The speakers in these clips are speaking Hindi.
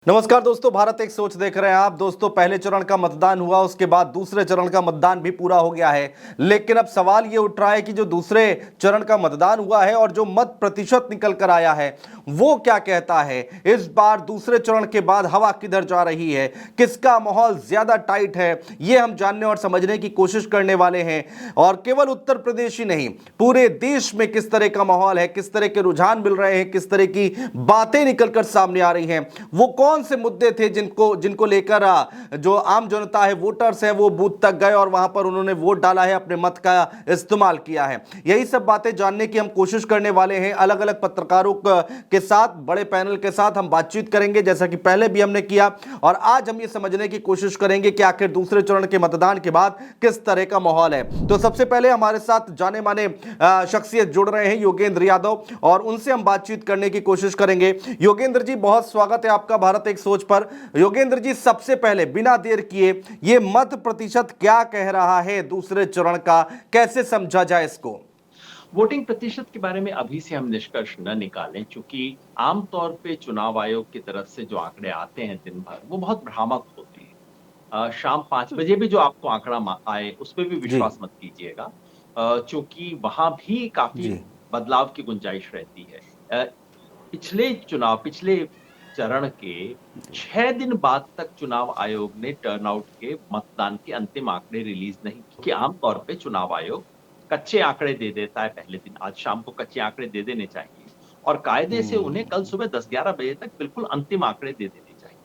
नमस्कार दोस्तों, भारत एक सोच देख रहे हैं आप। दोस्तों, पहले चरण का मतदान हुआ, उसके बाद दूसरे चरण का मतदान भी पूरा हो गया है। लेकिन अब सवाल ये उठ रहा है कि जो दूसरे चरण का मतदान हुआ है और जो मत प्रतिशत निकल कर आया है वो क्या कहता है। इस बार दूसरे चरण के बाद हवा किधर जा रही है, किसका माहौल ज्यादा टाइट है, ये हम जानने और समझने की कोशिश करने वाले हैं। और केवल उत्तर प्रदेश ही नहीं, पूरे देश में किस तरह का माहौल है, किस तरह के रुझान मिल रहे हैं, किस तरह की बातें निकलकर सामने आ रही हैं, वो कौन से मुद्दे थे जिनको जिनको लेकर जो आम जनता है, वोटर्स हैं, वो बूथ तक गए और वहां पर उन्होंने वोट डाला है, अपने मत का इस्तेमाल किया है। यही सब बातें जानने की हम कोशिश करने वाले हैं। अलग अलग पत्रकारों के साथ, बड़े पैनल के साथ हम बातचीत करेंगे, जैसा कि पहले भी हमने किया। और आज हम ये समझने की कोशिश करेंगे कि आखिर दूसरे चरण के मतदान के बाद किस तरह का माहौल है। तो सबसे पहले हमारे साथ जाने माने शख्सियत जुड़ रहे हैं, योगेंद्र यादव, और उनसे हम बातचीत करने की कोशिश करेंगे। योगेंद्र जी, बहुत स्वागत है आपका भारत एक सोच पर। योगेंद्र जी, सबसे पहले बिना देर किए, ये मत प्रतिशत क्या कह रहा है दूसरे चरण का, कैसे समझा जाए इसको? वोटिंग प्रतिशत के बारे में अभी से हम निष्कर्ष न निकालें, क्योंकि आमतौर पे चुनाव आयोग की तरफ से जो आंकड़े आते हैं दिन भर, वो बहुत भ्रामक होते हैं। शाम 5 बजे भी जो आपको आंकड़ा आए, उस पे भी जी। विश्वास मत कीजिएगा, क्योंकि वहां भी काफी जी। बदलाव की गुंजाइश रहती है। पिछले चरण के 6 दिन बाद तक चुनाव आयोग ने टर्नआउट के मतदान के अंतिम आंकड़े रिलीज नहीं किए, कि आमतौर पे चुनाव आयोग कच्चे आंकड़े दे देता है पहले दिन। आज शाम को कच्चे आंकड़े दे देने चाहिए और कायदे से उन्हें कल सुबह 10-11 बजे तक बिल्कुल अंतिम आंकड़े दे देने चाहिए।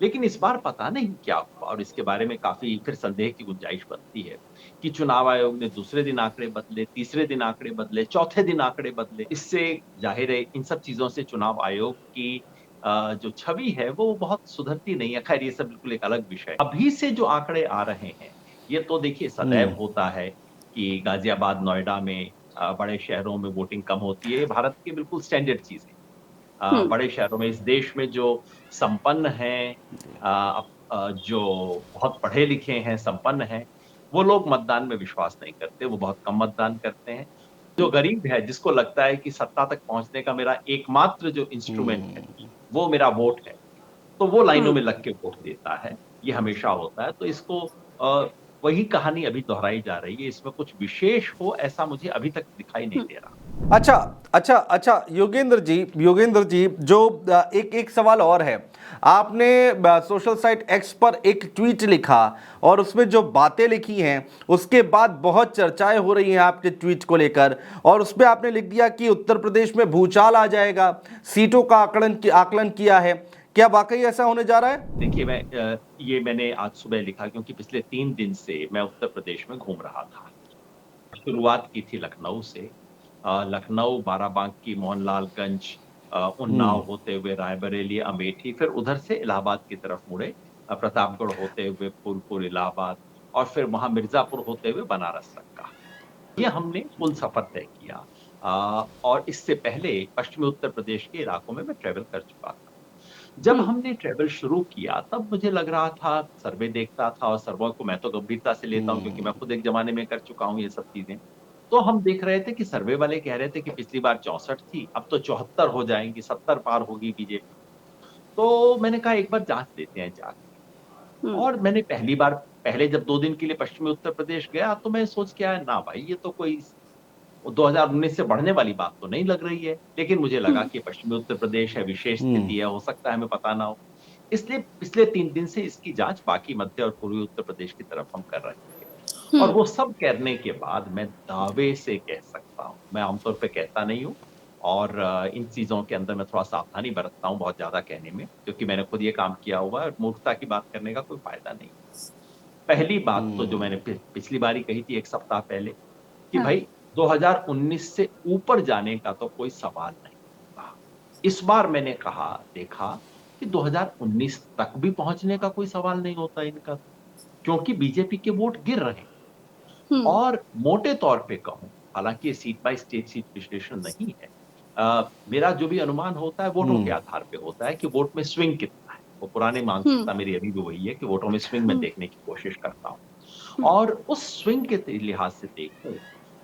लेकिन इस बार पता नहीं क्या हुआ और इसके बारे में काफी फिर संदेह की गुंजाइश बनती है कि चुनाव आयोग ने दूसरे दिन आंकड़े बदले, तीसरे दिन आंकड़े बदले, चौथे दिन आंकड़े बदले। इससे जाहिर है इन सब चीजों से चुनाव आयोग की जो छवि है वो बहुत सुधरती नहीं है। खैर, ये सब बिल्कुल एक अलग विषय है। अभी से जो आंकड़े आ रहे हैं, ये तो देखिए सदैव होता है कि गाजियाबाद, नोएडा में, बड़े शहरों में वोटिंग कम होती है। ये भारत की बिल्कुल स्टैंडर्ड चीज है। हुँ, बड़े शहरों में, इस देश में जो संपन्न हैं, जो बहुत पढ़े लिखे हैं, संपन्न हैं, वो लोग मतदान में विश्वास नहीं करते, वो बहुत कम मतदान करते हैं। जो गरीब है, जिसको लगता है कि सत्ता तक पहुँचने का मेरा एकमात्र जो इंस्ट्रूमेंट है, वो मेरा वोट है, तो वो लाइनों हुँ। में लग के वोट देता है। ये हमेशा होता है। तो इसको वही कहानी अभी दोहराई जा रही है। इसमें कुछ विशेष हो ऐसा मुझे अभी तक दिखाई नहीं दे रहा। अच्छा, अच्छा, अच्छा, योगेंद्र जी, जो एक एक सवाल और है। आपने सोशल साइट एक्स पर एक ट्वीट लिखा और उसमें जो बातें लिखी हैं, उसके बाद बहुत चर्चाएं हो रही हैं आपके ट्वीट को लेकर। और उस पे आपने लिख दिया कि उत्तर प्रदेश में भूचाल आ जाएगा, सीटों का आकलन किया है। क्या वाकई ऐसा होने जा रहा है? देखिए, ये मैंने आज सुबह लिखा, क्योंकि पिछले 3 दिन से मैं उत्तर प्रदेश में घूम रहा था। शुरुआत की थी लखनऊ से। लखनऊ, बाराबांकी, मोहनलालगंज, उन्नाव हम्म। होते हुए रायबरेली, अमेठी, फिर उधर से इलाहाबाद की तरफ मुड़े, प्रतापगढ़ होते हुए फूलपुर, इलाहाबाद, और फिर वहाँ मिर्ज़ापुर होते हुए बनारस तक का। ये हमने कुल सफ़र तय किया। और इससे पहले पश्चिमी उत्तर प्रदेश के इलाकों में मैं ट्रैवल कर चुका था। जब हुँ, हमने ट्रैवल शुरू किया, तब मुझे लग रहा था, सर्वे देखता था, और सर्वे को मैं तो गंभीरता से लेता हूँ, क्योंकि मैं खुद एक ज़माने में कर चुका हूँ ये सब चीज़ें। तो हम देख रहे थे कि सर्वे वाले कह रहे थे कि पिछली बार 64 थी, अब तो 74 हो जाएँगी, 70 पार होगी बीजेपी। तो मैंने कहा एक बार जाँच लेते हैं जाके। हुँ, और मैंने पहले जब 2 दिन के लिए पश्चिमी उत्तर प्रदेश गया, तो मैं सोच के आया, ना भाई, ये तो कोई 2019 से बढ़ने वाली बात तो नहीं लग रही है। लेकिन मुझे लगा हुँ, कि पश्चिमी उत्तर प्रदेश है, विशेष स्थिति हम्म। है, हो सकता है हमें पता ना हो। इसलिए पिछले 3 दिन से इसकी जाँच बाकी मध्य और पूर्वी उत्तर प्रदेश की तरफ हम कर रहे थे। और हुँ, वो सब करने के बाद मैं दावे से कह सकता हूँ, मैं आमतौर पे कहता नहीं हूँ, और इन चीज़ों के अंदर मैं थोड़ा सावधानी बरतता हूँ बहुत ज़्यादा कहने में, क्योंकि मैंने खुद ये काम किया हुआ है और मूर्खता की बात करने का कोई फ़ायदा नहीं। पहली बात तो जो मैंने पिछली बार ही कही थी 1 सप्ताह पहले, कि हाँ, भाई 2019 से ऊपर जाने का तो कोई सवाल नहीं था। इस बार मैंने देखा कि 2019 तक भी पहुँचने का कोई सवाल नहीं होता इनका, क्योंकि बीजेपी के वोट गिर रहे हैं। हुँ, और मोटे तौर पे कहूँ, हालाँकि ये सीट बाय सीट विश्लेषण नहीं है। मेरा जो भी अनुमान होता है वोटों के हम्म। आधार पे होता है कि वोट में स्विंग कितना है। वो पुरानी हुँ, मानसिकता मेरी अभी भी वही है कि वोटों में स्विंग मैं हुँ, देखने की कोशिश करता हूँ। हुँ, और उस स्विंग के लिहाज से देखूँ,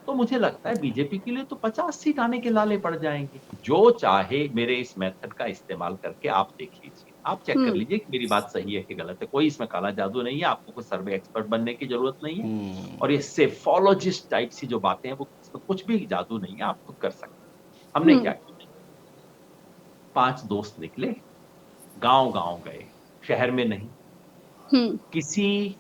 तो मुझे लगता है बीजेपी के लिए तो 50 सीट आने के लाले पड़ जाएँगे। जो चाहे मेरे इस मेथड का इस्तेमाल करके आप देख लीजिए। आप चेक कर लीजिए कि मेरी बात सही है कि गलत है। कोई इसमें काला जादू नहीं है, आपको कोई सर्वे एक्सपर्ट बनने की जरूरत नहीं है। और ये सेफोलॉजिस्ट टाइप सी जो बातें हैं, वो इसमें कुछ भी जादू नहीं है, आप खुद कर सकते हैं। हमने क्या किया, 5 दोस्त निकले, गांव-गांव गए, शहर में नहीं, किसी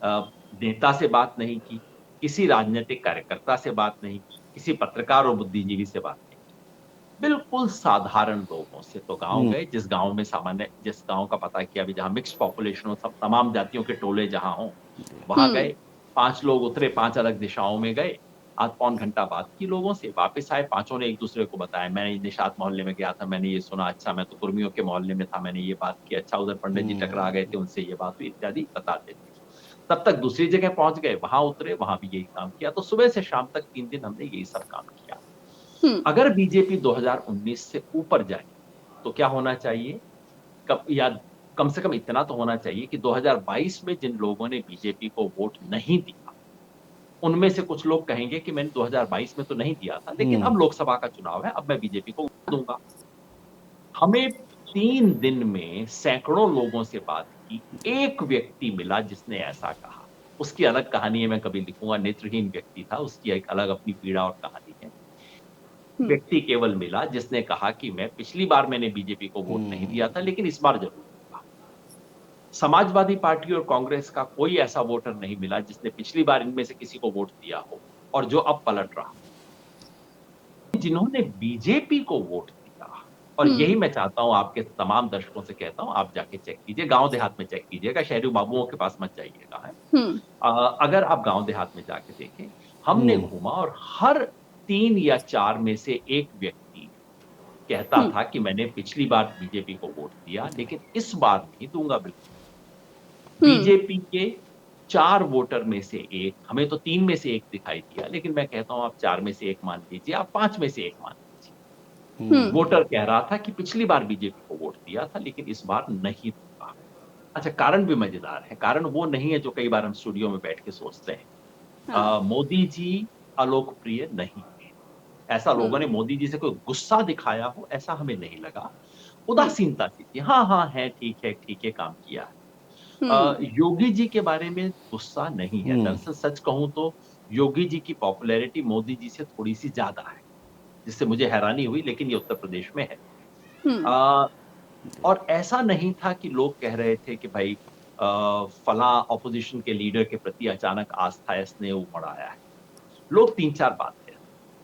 अ, नेता से बात नहीं की, किसी राजनीतिक कार्यकर्ता से बात नहीं की, किसी पत्रकार और बुद्धिजीवी से बात नहीं की। बिल्कुल साधारण लोगों से तो गाँव गए, जिस गाँव का पता किया, अभी जहाँ मिक्स्ड पॉपुलेशन हो, सब तमाम जातियों के टोले जहाँ हों, वहाँ गए। 5 लोग उतरे, 5 अलग दिशाओं में गए। आध पौन घंटा बात की लोगों से, वापस आए, पाँचों ने एक-दूसरे को बताया, मैंने निशात मोहल्ले में गया था, मैंने ये सुना, अच्छा मैं तो कुर्मियों के मोहल्ले में था, मैंने ये बात की, अच्छा उधर पंडित जी टकरा गए थे, उनसे ये बात हुई, इत्यादि बताते थे। तब तक दूसरी जगह पहुँच गए, वहाँ उतरे, वहाँ भी यही काम किया। तो सुबह से शाम तक 3 दिन हमने यही सब काम किया। अगर बीजेपी 2019 से ऊपर जाए, तो क्या होना चाहिए? कब या कम से कम इतना तो होना चाहिए कि 2022 में जिन लोगों ने बीजेपी को वोट नहीं दिया, उनमें से कुछ लोग कहेंगे कि मैंने 2022 में तो नहीं दिया था, लेकिन अब लोकसभा का चुनाव है, अब मैं बीजेपी को वोट दूँगा। हमें 3 दिन में सैकड़ों लोगों से बात की, एक व्यक्ति मिला जिसने ऐसा कहा। उसकी अलग कहानी है, मैं कभी लिखूँगा, नेत्रहीन व्यक्ति था, उसकी एक अलग अपनी पीड़ा और कहानी है। व्यक्ति केवल मिला जिसने कहा कि मैं पिछली बार मैंने बीजेपी को वोट नहीं दिया था, लेकिन इस बार जरूर दूंगा। समाजवादी पार्टी और कांग्रेस का कोई ऐसा वोटर नहीं मिला जिसने पिछली बार इनमें से किसी को वोट दिया हो और जो अब पलट रहा। जिन्होंने बीजेपी को वोट दिया, और यही मैं चाहता हूं, आपके तमाम दर्शकों से कहता हूं, आप जाके चेक कीजिए, गांव देहात में चेक कीजिएगा, शहरी बाबुओं के पास मत जाइएगा। अगर आप गांव देहात में जाके देखें, हमने घूमा और हर 3 या 4 में से एक व्यक्ति कहता था कि मैंने पिछली बार बीजेपी को वोट दिया, लेकिन इस बार नहीं दूंगा बिल्कुल। बीजेपी के 4 वोटर में से एक, हमें तो 3 में से एक दिखाई दिया, लेकिन मैं कहता हूं आप 4 में से एक मान लीजिए, आप 5 में से एक मान लीजिए। वोटर कह रहा था कि पिछली बार बीजेपी को वोट दिया था, लेकिन इस बार नहीं दूंगा। अच्छा, कारण भी मजेदार है। कारण वो नहीं है जो कई बार हम स्टूडियो में बैठ के सोचते हैं। मोदी जी अलोकप्रिय नहीं है। ऐसा लोगों ने मोदी जी से कोई गुस्सा दिखाया हो, ऐसा हमें नहीं लगा। उदासीनता सी थी। हाँ, हाँ, है, ठीक है, काम किया है। योगी जी के बारे में गुस्सा नहीं है। दरअसल सच कहूँ तो योगी जी की पॉपुलैरिटी मोदी जी से थोड़ी-सी ज़्यादा है, जिससे मुझे हैरानी हुई, लेकिन ये उत्तर प्रदेश में है। अ, और ऐसा नहीं था कि लोग कह रहे थे कि भाई फलाँ ऑपोज़िशन के लीडर के प्रति अचानक आस्था या स्नेह उमड़ आया है। लोग 3-4 बातें हैं।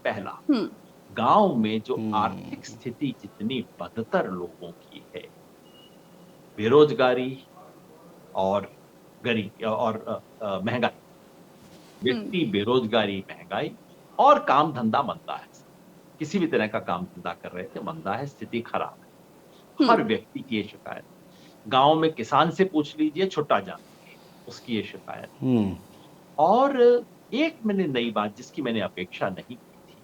पहला, गाँव में जो आर्थिक स्थिति जितनी बदतर लोगों की है, बेरोज़गारी और महँगाई, व्यक्ति बेरोज़गारी, महँगाई और काम-धंधा मंदा है। किसी भी तरह का काम-धंधा कर रहे थे, मंदा है, स्थिति खराब है। हर व्यक्ति की ये शिकायत। गाँव में किसान से पूछ लीजिए, छुट्टा जान उसकी ये शिकायत। और एक मैंने नई बात जिसकी मैंने अपेक्षा नहीं की थी,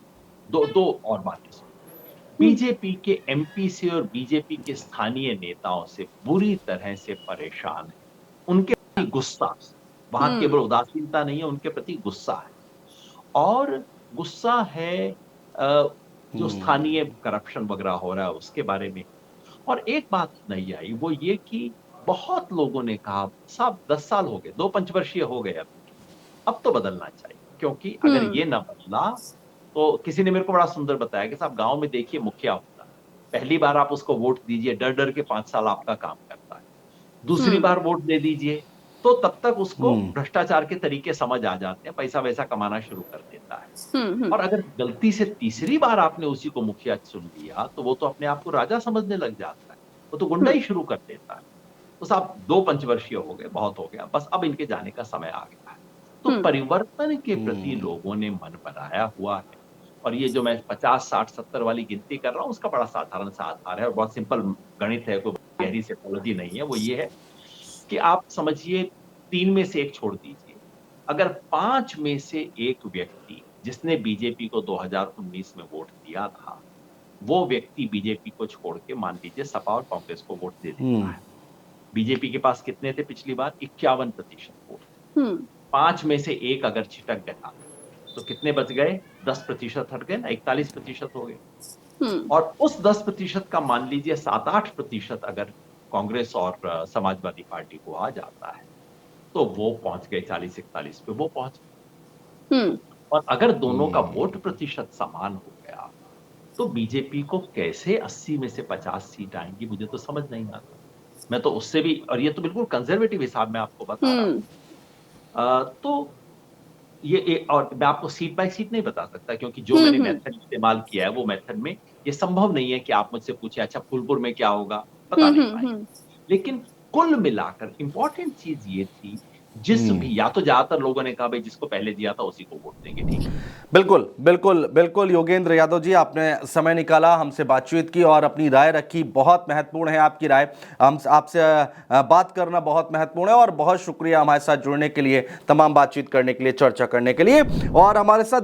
2 और बातें सुनिए। बीजेपी के एमपी से और बीजेपी के स्थानीय नेताओं से बुरी तरह से परेशान हैं। उनके प्रति गुस्सा, वहाँ केवल उदासीनता नहीं है, उनके प्रति गुस्सा है। और गुस्सा है जो स्थानीय करप्शन वगैरह हो रहा है उसके बारे में। और एक बात नई आई, वो ये कि बहुत लोगों ने कहा, साहब 10 साल हो गए, 2 पंचवर्षीय हो गए अब तो बदलना चाहिए, क्योंकि अगर ये ना बदला, तो किसी ने मेरे को बड़ा सुंदर बताया कि साहब गाँव में देखिए मुखिया होता है। पहली बार आप उसको वोट दीजिए, डर-डर के 5 साल आपका काम करता है। दूसरी बार वोट दे दीजिए, तो तब तक उसको भ्रष्टाचार के तरीके समझ आ जाते हैं, पैसा-वैसा कमाना शुरू कर देता है। और अगर गलती से तीसरी बार आपने उसी को मुखिया चुन लिया, तो वो तो अपने आप को राजा समझने लग जाता है। वो तो गुंडाई शुरू कर देता है। तो साहब 2 पंचवर्षीय हो गए, बहुत हो गया, बस अब इनके जाने का समय आ गया है। तो परिवर्तन के प्रति लोगों ने मन बनाया हुआ है। और ये जो मैं 50, 60, 70 वाली गिनती कर रहा हूँ, उसका बड़ा साधारण सा आधार है और बहुत सिंपल गणित है, कोई गहरी साइकोलॉजी नहीं है। वो ये है कि आप समझिए 3 में से 1 छोड़ दीजिए। अगर 5 में से 1 व्यक्ति जिसने बीजेपी को 2019 में वोट दिया था, वो व्यक्ति बीजेपी को छोड़ के मान लीजिए सपा और कांग्रेस को वोट दे देता है। बीजेपी के पास कितने थे पिछली बार? 51% वोट। 5 में से 1 अगर छिटक गया, तो कितने बच गए? 10% हट गए ना, 41% हो गए। और उस 10% का मान लीजिए 7-8% अगर कांग्रेस और समाजवादी पार्टी को आ जाता है, तो वो पहुंच गए 40-41 पे वो पहुंच गए। हम्म और अगर दोनों का वोट प्रतिशत समान हो गया, तो बीजेपी को कैसे 80 में से 50 सीट आएंगी, मुझे तो समझ नहीं आता। मैं तो उससे भी, और ये तो बिल्कुल कंजर्वेटिव हिसाब मैं आपको बता रहा हूँ। हम्म तो और मैं आपको सीट बाय सीट नहीं बता सकता, क्योंकि जो मैंने हम्म मेथड इस्तेमाल किया है, वो मेथड में ये संभव नहीं है कि आप मुझसे पूछे अच्छा फूलपुर में क्या होगा, बता नहीं पाएंगे। हम्म लेकिन कुल मिलाकर इंपॉर्टेंट चीज ये थी, जिस हम्म। भी, या तो ज्यादातर लोगों ने कहा भाई जिसको पहले दिया था उसी को वोट देंगे, ठीक है। बिल्कुल बिल्कुल बिल्कुल योगेंद्र यादव जी, आपने समय निकाला, हमसे बातचीत की और अपनी राय रखी। बहुत महत्वपूर्ण है आपकी राय, हम आपसे बात करना बहुत महत्वपूर्ण है। और बहुत शुक्रिया हमारे साथ जुड़ने के लिए, तमाम बातचीत करने के लिए, चर्चा करने के लिए। और हमारे साथ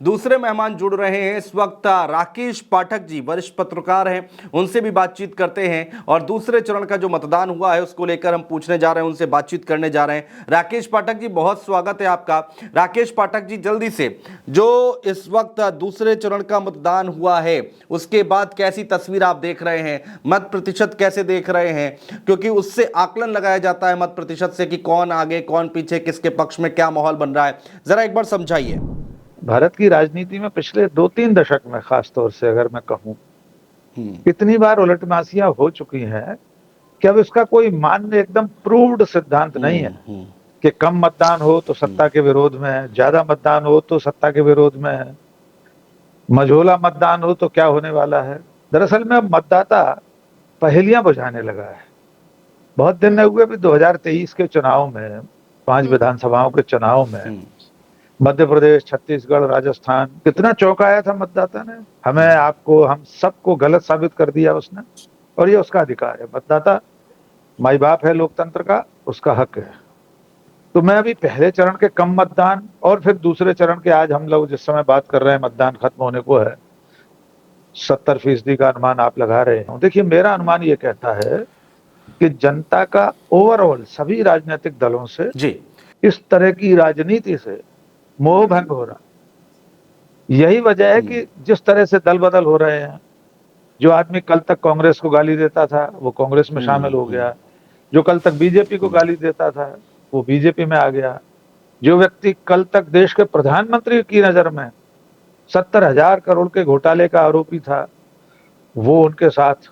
दूसरे मेहमान जुड़ रहे हैं इस वक्त। राकेश पाठक जी वरिष्ठ पत्रकार हैं, उनसे भी बातचीत करते हैं और दूसरे चरण का जो मतदान हुआ है उसको लेकर हम पूछने जा रहे हैं, उनसे बातचीत करने जा रहे हैं। राकेश पाठक जी, बहुत स्वागत है आपका। राकेश पाठक जी, जल्दी से, जो इस वक्त दूसरे चरण का मतदान हुआ है उसके बाद कैसी तस्वीर आप देख रहे हैं, मत प्रतिशत कैसे देख रहे हैं? क्योंकि उससे आकलन लगाया जाता है मत प्रतिशत से कि कौन आगे कौन पीछे, किसके पक्ष में क्या माहौल बन रहा है, जरा एक बार समझाइए। भारत की राजनीति में पिछले 2-3 दशक में खास तौर से अगर मैं कहूं, इतनी बार उलटमासियां हो चुकी हैं कि अब इसका कोई मान्य एकदम प्रूव्ड सिद्धांत नहीं है कि कम मतदान हो तो सत्ता के विरोध में है, ज्यादा मतदान हो तो सत्ता के विरोध में है, मझोला मतदान हो तो क्या होने वाला है। दरअसल में अब मतदाता पहेलियां बुझाने लगा है। बहुत दिन नहीं हुए, अभी 2023 के चुनाव में, 5 विधानसभाओं के चुनाव में मध्य प्रदेश, छत्तीसगढ़, राजस्थान, कितना चौंकाया था मतदाता ने। हमें, आपको, हम सबको गलत साबित कर दिया उसने। और ये उसका अधिकार है, मतदाता माई बाप है लोकतंत्र का, उसका हक है। तो मैं अभी पहले चरण के कम मतदान और फिर दूसरे चरण के, आज हम लोग जिस समय बात कर रहे हैं मतदान खत्म होने को है, 70% का अनुमान आप लगा रहे हैं। देखिए, मेरा अनुमान ये कहता है कि जनता का ओवरऑल सभी राजनीतिक दलों से जी, इस तरह की राजनीति से मोह भंग हो रहा। यही वजह है कि जिस तरह से दल बदल हो रहे हैं, जो आदमी कल तक कांग्रेस को गाली देता था वो कांग्रेस में शामिल हो गया, जो कल तक बीजेपी को गाली देता था वो बीजेपी में आ गया, जो व्यक्ति कल तक देश के प्रधानमंत्री की नजर में 70,000 करोड़ के घोटाले का आरोपी था वो उनके साथ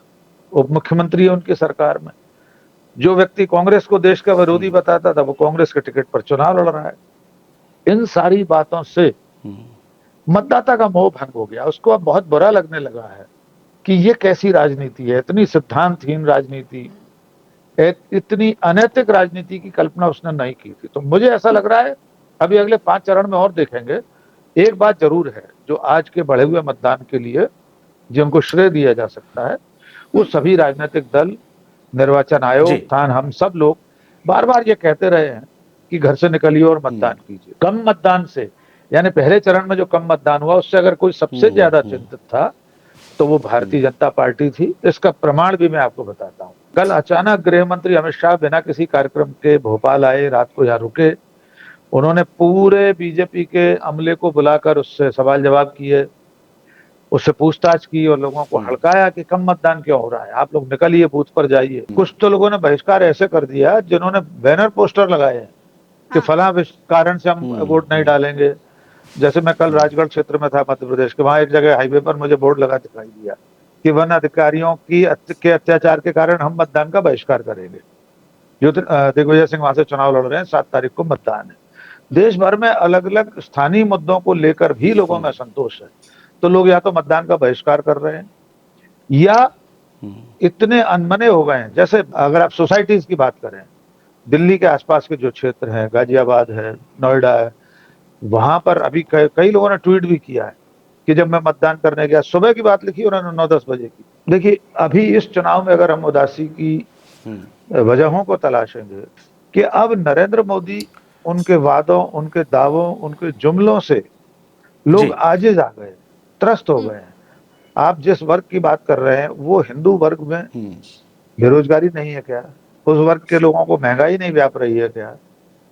उप मुख्यमंत्री है उनकी सरकार में, जो व्यक्ति कांग्रेस को देश का विरोधी बताता था वो कांग्रेस के टिकट पर चुनाव लड़ रहा है। इन सारी बातों से मतदाता का मोह भंग हो गया। उसको अब बहुत बुरा लगने लगा है कि ये कैसी राजनीति है, इतनी सिद्धांतहीन राजनीति, इतनी अनैतिक राजनीति की कल्पना उसने नहीं की थी। तो मुझे ऐसा लग रहा है, अभी अगले 5 चरण में और देखेंगे। एक बात जरूर है जो आज के बढ़े हुए मतदान के लिए जिनको श्रेय दिया जा सकता है, वो सभी राजनीतिक दल, निर्वाचन आयोग, स्थान, हम सब लोग बार बार ये कहते रहे हैं कि घर से निकलिए और मतदान कीजिए। कम मतदान से, यानी पहले चरण में जो कम मतदान हुआ उससे अगर कोई सबसे ज्यादा चिंतित था तो वो भारतीय जनता पार्टी थी। इसका प्रमाण भी मैं आपको बताता हूँ। कल अचानक गृह मंत्री अमित शाह बिना किसी कार्यक्रम के भोपाल आए, रात को यहाँ रुके। उन्होंने पूरे बीजेपी के अमले को बुलाकर उससे सवाल जवाब किए, उससे पूछताछ की और लोगों को हड़काया कि कम मतदान क्यों हो रहा है, आप लोग निकलिए, बूथ पर जाइए। कुछ तो लोगों ने बहिष्कार ऐसे कर दिया जिन्होंने बैनर पोस्टर लगाए हैं कि फलां कारण से हम वोट नहीं डालेंगे। जैसे मैं कल राजगढ़ क्षेत्र में था मध्य प्रदेश के, वहां एक जगह हाईवे पर मुझे बोर्ड लगा दिखाई दिया कि वन अधिकारियों के अत्याचार के कारण हम मतदान का बहिष्कार करेंगे। जो दिग्विजय सिंह वहां से चुनाव लड़ रहे हैं, 7 तारीख को मतदान है। देश भर में अलग अलग स्थानीय मुद्दों को लेकर भी लोगों में असंतोष है, तो लोग या तो मतदान का बहिष्कार कर रहे हैं या इतने अनमने हो गए हैं। जैसे अगर आप सोसाइटीज की बात करें, दिल्ली के आसपास के जो क्षेत्र हैं, गाजियाबाद है, नोएडा है, वहां पर अभी कई लोगों ने ट्वीट भी किया है कि जब मैं मतदान करने गया, सुबह की बात लिखी उन्होंने 9-10 बजे की। देखिए, अभी इस चुनाव में अगर हम उदासी की वजहों को तलाशेंगे कि अब नरेंद्र मोदी उनके वादों, उनके दावों, उनके जुमलों से लोग आजिज आ गए, त्रस्त हो गए हैं। आप जिस वर्ग की बात कर रहे हैं वो हिंदू वर्ग में बेरोजगारी नहीं है क्या? उस वर्ग के लोगों को महंगाई नहीं व्याप रही है क्या?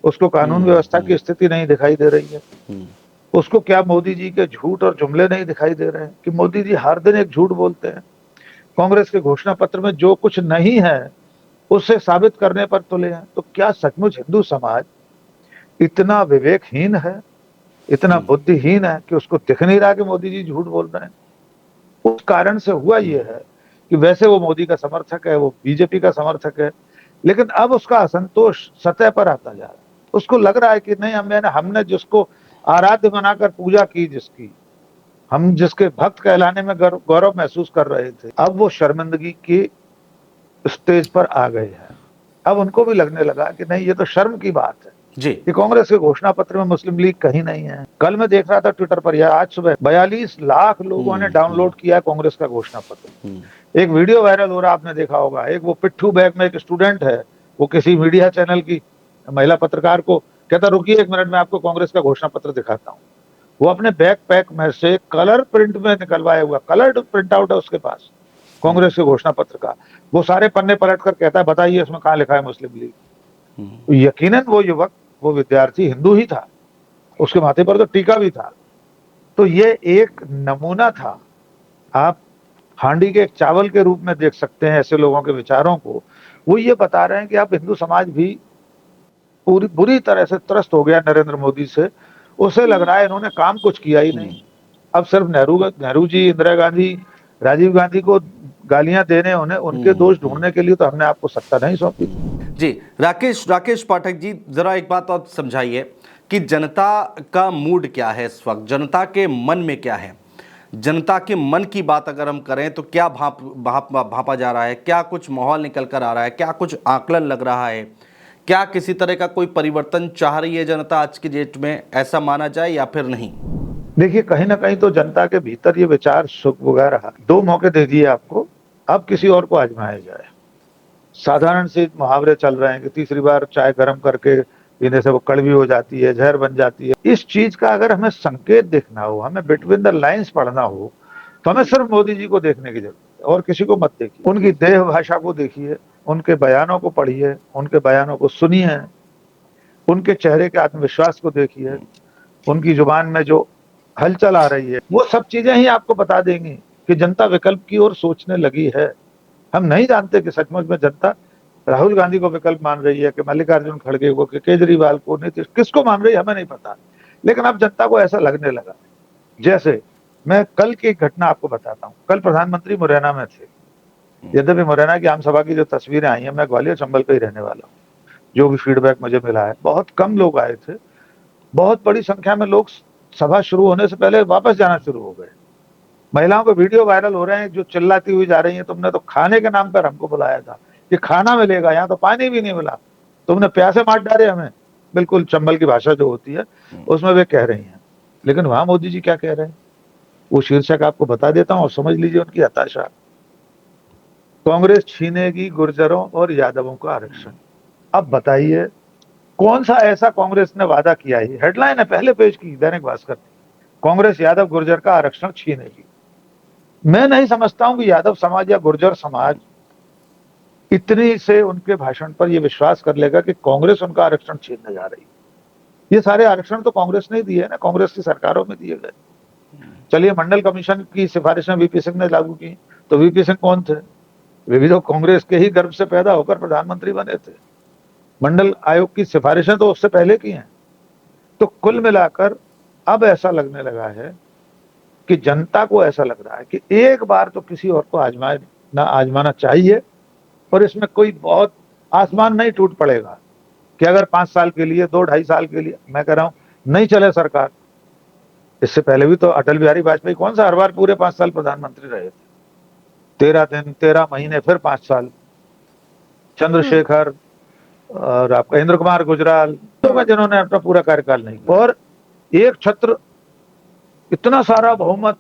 उसको कानून व्यवस्था की स्थिति नहीं दिखाई दे रही है? उसको क्या मोदी जी के झूठ और जुमले नहीं दिखाई दे रहे हैं कि मोदी जी हर दिन एक झूठ बोलते हैं कांग्रेस के घोषणा पत्र में जो कुछ नहीं है उससे साबित करने पर तुले हैं। तो क्या सचमुच हिंदू समाज इतना विवेकहीन है, इतना बुद्धिहीन है कि उसको दिख नहीं रहा कि मोदी जी झूठ बोल रहे हैं? उस कारण से हुआ ये है कि वैसे वो मोदी का समर्थक है, वो बीजेपी का समर्थक है, लेकिन अब उसका असंतोष सतह पर आता जा रहा है। उसको लग रहा है कि नहीं, हमने जिसको आराध्य बनाकर पूजा की, जिसकी हम जिसके भक्त कहलाने में गौरव महसूस कर रहे थे, अब वो शर्मिंदगी की स्टेज पर आ गए हैं। अब उनको भी लगने लगा कि नहीं, ये तो शर्म की बात है जी कि कांग्रेस के घोषणा पत्र में मुस्लिम लीग कहीं नहीं है। कल मैं देख रहा था ट्विटर पर, या आज सुबह 42 लाख लोगों ने डाउनलोड किया कांग्रेस का घोषणा पत्र। एक वीडियो वायरल हो रहा, आपने देखा होगा, एक वो पिट्ठू बैग में एक स्टूडेंट है, वो किसी मीडिया चैनल की महिला पत्रकार को कहता, रुकिए 1 मिनट में आपको कांग्रेस का घोषणा पत्र दिखाता हूँ। वो अपने बैक पैक में से कलर प्रिंट में निकलवाया हुआ, कलर्ड प्रिंट आउट है उसके पास कांग्रेस के घोषणा पत्र का। वो सारे पन्ने पलट कर कहता है, बताइए इसमें कहाँ लिखा है मुस्लिम लीग। यकीनन वो युवक, वो विद्यार्थी हिंदू ही था, उसके माथे पर तो टीका भी था। तो ये एक नमूना था, आप हांडी के एक चावल के रूप में देख सकते हैं ऐसे लोगों के विचारों को। वो ये बता रहे हैं कि अब हिंदू समाज भी बुरी तरह से त्रस्त हो गया नरेंद्र मोदी से। उसे लग रहा है इन्होंने काम कुछ किया ही नहीं। अब सिर्फ नेहरू जी, इंदिरा गांधी, राजीव गांधी को गालियां देने, उन्हें उनके दोष ढूंढने के लिए तो हमने आपको सत्ता नहीं सौंपी। जी राकेश पाठक जी, जरा एक बात और समझाइए कि जनता का मूड क्या है इस वक्त, जनता के मन में क्या है? जनता के मन की बात अगर हम करें तो क्या भापा जा रहा है? क्या कुछ माहौल निकल कर आ रहा है? क्या कुछ आकलन लग रहा है? क्या किसी तरह का कोई परिवर्तन चाह रही है जनता आज की डेट में, ऐसा माना जाए या फिर नहीं? देखिए, कहीं ना कहीं तो जनता के भीतर ये विचार सुख वगैरह, 2 मौके दे दिए आपको, अब किसी और को आजमाया जाए। साधारण से मुहावरे चल रहे हैं कि तीसरी बार चाय गर्म करके पीने से वो कड़वी हो जाती है, जहर बन जाती है। इस चीज का अगर हमें संकेत देखना हो, हमें बिटवीन द लाइंस पढ़ना हो, तो हमें सिर्फ मोदी जी को देखने की जरूरत है और किसी को मत देखिए। उनकी देह भाषा को देखिए, उनके बयानों को पढ़िए, उनके बयानों को सुनिए, उनके चेहरे के आत्मविश्वास को देखिए, उनकी जुबान में जो हलचल आ रही है, वो सब चीजें ही आपको बता देंगी कि जनता विकल्प की ओर सोचने लगी है। हम नहीं जानते कि सचमुच में जनता राहुल गांधी को विकल्प मान रही है कि मल्लिकार्जुन खड़गे को, कि केजरीवाल को, नीतीश, किसको मान रही है हमें नहीं पता, लेकिन अब जनता को ऐसा लगने लगा। जैसे मैं कल की एक घटना आपको बताता हूँ। कल प्रधानमंत्री मुरैना में थे। यद्यपि मुरैना की आम सभा की जो तस्वीरें आई हैं, मैं ग्वालियर चंबल का ही रहने वाला हूँ, जो भी फीडबैक मुझे मिला है, बहुत कम लोग आए थे। बहुत बड़ी संख्या में लोग सभा शुरू होने से पहले वापस जाना शुरू हो गए। महिलाओं के वीडियो वायरल हो रहे हैं जो चिल्लाती हुई जा रही हैं, तुमने तो खाने के नाम पर हमको बुलाया था, कि खाना मिलेगा, यहाँ तो पानी भी नहीं मिला, तुमने प्यासे मार डाले हमें। बिल्कुल चंबल की भाषा जो होती है उसमें वे कह रही हैं। लेकिन वहां मोदी जी क्या कह रहे हैं, वो शीर्षक आपको बता देता हूं और समझ लीजिए उनकी हताशा। कांग्रेस छीनेगी गुर्जरों और यादवों का आरक्षण। अब बताइए कौन सा ऐसा कांग्रेस ने वादा किया है? हेडलाइन है पहले पेज की दैनिक भास्कर, कांग्रेस यादव गुर्जर का आरक्षण छीनेगी। मैं नहीं समझता हूं कि यादव समाज या गुर्जर समाज इतनी से उनके भाषण पर यह विश्वास कर लेगा कि कांग्रेस उनका आरक्षण छीनने जा रही है। ये सारे आरक्षण तो कांग्रेस ने दिए ना, कांग्रेस की सरकारों में दिए गए। चलिए, मंडल कमीशन की सिफारिशें वीपी सिंह ने लागू की, तो वीपी सिंह कौन थे? वे भी तो कांग्रेस के ही गर्भ से पैदा होकर प्रधानमंत्री बने थे। मंडल आयोग की सिफारिशें तो उससे पहले की हैं। तो कुल मिलाकर अब ऐसा लगने लगा है कि जनता को ऐसा लग रहा है कि एक बार तो किसी और को आजमाना चाहिए, और इसमें कोई बहुत आसमान नहीं टूट पड़ेगा कि अगर 5 साल के लिए, 2-2.5 साल के लिए, मैं कह रहा हूं, नहीं चले सरकार। इससे पहले भी तो अटल बिहारी वाजपेयी कौन सा हर बार पूरे 5 साल प्रधानमंत्री रहे थे? 13 दिन, 13 महीने, फिर 5 साल। चंद्रशेखर और आपका इंद्र कुमार गुजराल, तो जिन्होंने अपना पूरा कार्यकाल नहीं, और एक छत्र इतना सारा बहुमत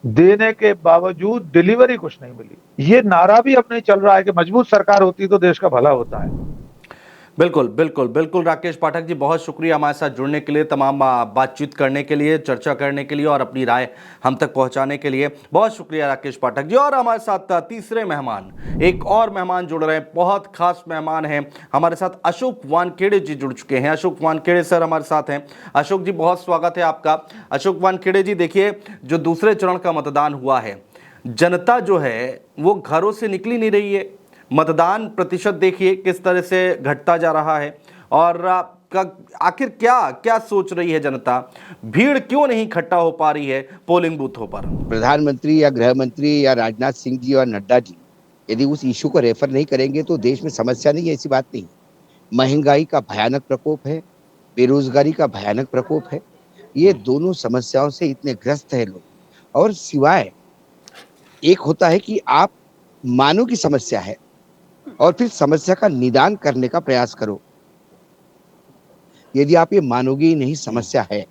देने के बावजूद डिलीवरी कुछ नहीं मिली। ये नारा भी अब नहीं चल रहा है कि मजबूत सरकार होती तो देश का भला होता है। बिल्कुल बिल्कुल बिल्कुल राकेश पाठक जी, बहुत शुक्रिया हमारे साथ जुड़ने के लिए, तमाम बातचीत करने के लिए, चर्चा करने के लिए और अपनी राय हम तक पहुंचाने के लिए बहुत शुक्रिया राकेश पाठक जी। और हमारे साथ तीसरे मेहमान, एक और मेहमान जुड़ रहे हैं, बहुत खास मेहमान हैं हमारे साथ। अशोक वानखेड़े जी जुड़ चुके हैं। अशोक वानखेड़े सर हमारे साथ हैं। अशोक जी, बहुत स्वागत है आपका। अशोक वानखेड़े जी, देखिए, जो दूसरे चरण का मतदान हुआ है, जनता जो है वो घरों से निकली नहीं रही है। मतदान प्रतिशत देखिए किस तरह से घटता जा रहा है। और आखिर क्या क्या सोच रही है जनता, भीड़ क्यों नहीं इकट्ठा हो पा रही है पोलिंग बूथों पर? प्रधानमंत्री या गृह मंत्री या राजनाथ सिंह जी और नड्डा जी यदि उस इशू को रेफर नहीं करेंगे तो देश में समस्या नहीं है, ऐसी बात नहीं। महंगाई का भयानक प्रकोप है, बेरोजगारी का भयानक प्रकोप है। ये दोनों समस्याओं से इतने ग्रस्त है लोग। और सिवाय एक होता है कि आप मानो कि समस्या है और फिर समस्या का निदान करने का प्रयास करो। यदि आप ये मानोगे ही नहीं समस्या है